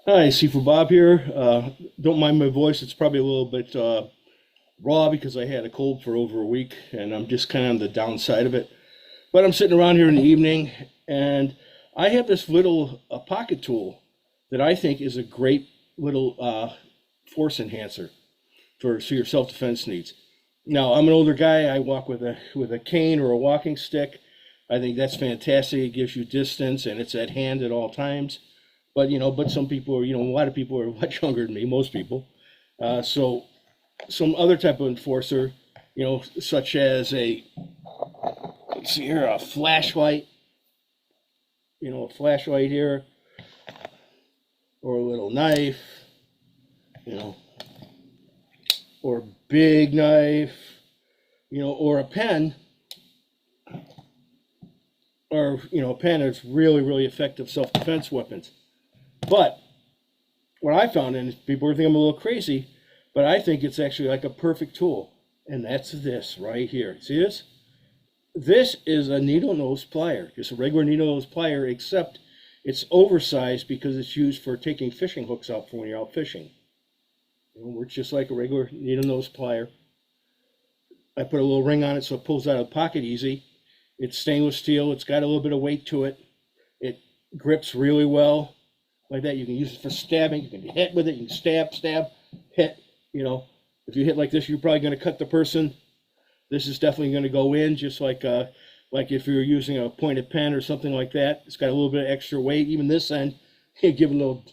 Hi, Seafood Bob here. Don't mind my voice. It's probably a little bit raw because I had a cold for over a week and I'm just kind of on the downside of it. But I'm sitting around here in the evening and I have this little pocket tool that I think is a great little force enhancer for your self-defense needs. Now, I'm an older guy. I walk with a cane or a walking stick. I think that's fantastic. It gives you distance and it's at hand at all times. But some people are, a lot of people are much younger than me, most people. So some other type of enforcer, such as let's see here, a flashlight, a flashlight here, or a little knife, you know, or a big knife, or a pen, or, a pen is really, really effective self-defense weapons. But what I found, and people think I'm a little crazy, but I think it's actually like a perfect tool. And that's this right here. See this? This is a needle nose plier, just a regular needle nose plier, except it's oversized because it's used for taking fishing hooks out for when you're out fishing. It works just like a regular needle nose plier. I put a little ring on it so it pulls out of the pocket easy. It's stainless steel. It's got a little bit of weight to it. It grips really well. Like that, you can use it for stabbing. You can hit with it. You can stab, hit. If you hit like this, you're probably going to cut the person. This is definitely going to go in, just like if you're using a pointed pen or something like that. It's got a little bit of extra weight. Even this end, you give a little,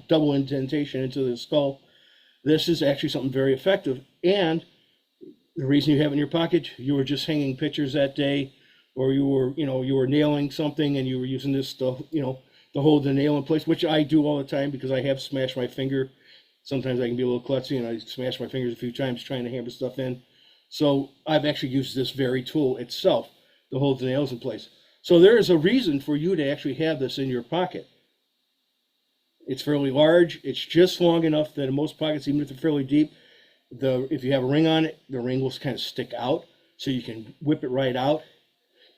double indentation into the skull. This is actually something very effective. And the reason you have it in your pocket, you were just hanging pictures that day, or you were nailing something and you were using this to hold the nail in place, which I do all the time because I have smashed my finger. Sometimes I can be a little klutzy and I smash my fingers a few times trying to hammer stuff in. So I've actually used this very tool itself to hold the nails in place. So there is a reason for you to actually have this in your pocket. It's fairly large. It's just long enough that in most pockets, even if they're fairly deep, if you have a ring on it, the ring will kind of stick out so you can whip it right out.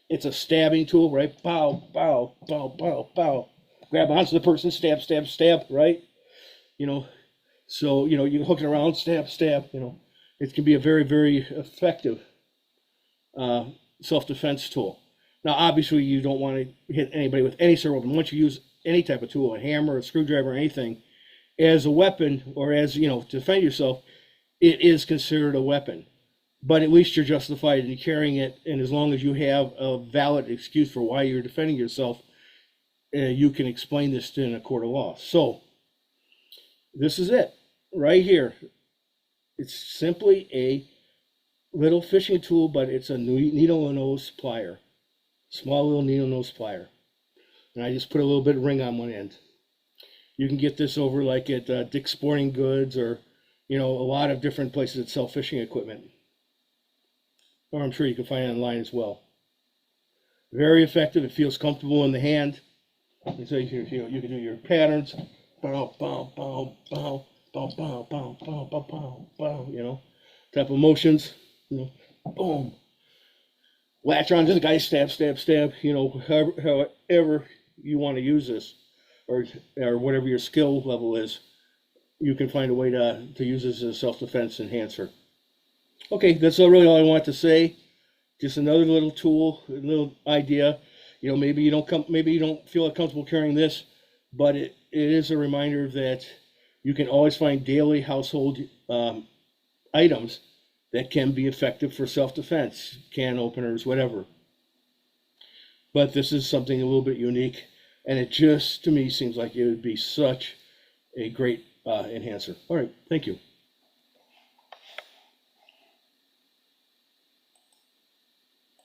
It's a stabbing tool, right? Pow, pow, pow, pow, pow. Grab onto the person, stab, stab, stab, right? So, you can hook it around, stab, stab, It can be a very, very effective self-defense tool. Now, obviously, you don't want to hit anybody with any sort of weapon. Once you use any type of tool, a hammer, a screwdriver, anything, as a weapon or as, to defend yourself, it is considered a weapon. But at least you're justified in carrying it, and as long as you have a valid excuse for why you're defending yourself, you can explain this in a court of law. So this is it right here. It's simply a little fishing tool, but it's a needle nose plier, small little needle nose plier. And I just put a little bit of ring on one end. You can get this over like at Dick's Sporting Goods or, a lot of different places that sell fishing equipment. Or I'm sure you can find it online as well. Very effective. It feels comfortable in the hand. So you can do your patterns, bow, bow, bow, bow, bow, bow, bow, bow, bow, bow, bow, type of motions, boom. Latch on to the guy, stab, stab, stab, however you want to use this, or whatever your skill level is, you can find a way to use this as a self-defense enhancer. Okay, that's really all I want to say. Just another little tool, a little idea. Maybe you don't feel comfortable carrying this, but it is a reminder that you can always find daily household items that can be effective for self-defense, can openers, whatever. But this is something a little bit unique, and it just, to me, seems like it would be such a great enhancer. All right, thank you.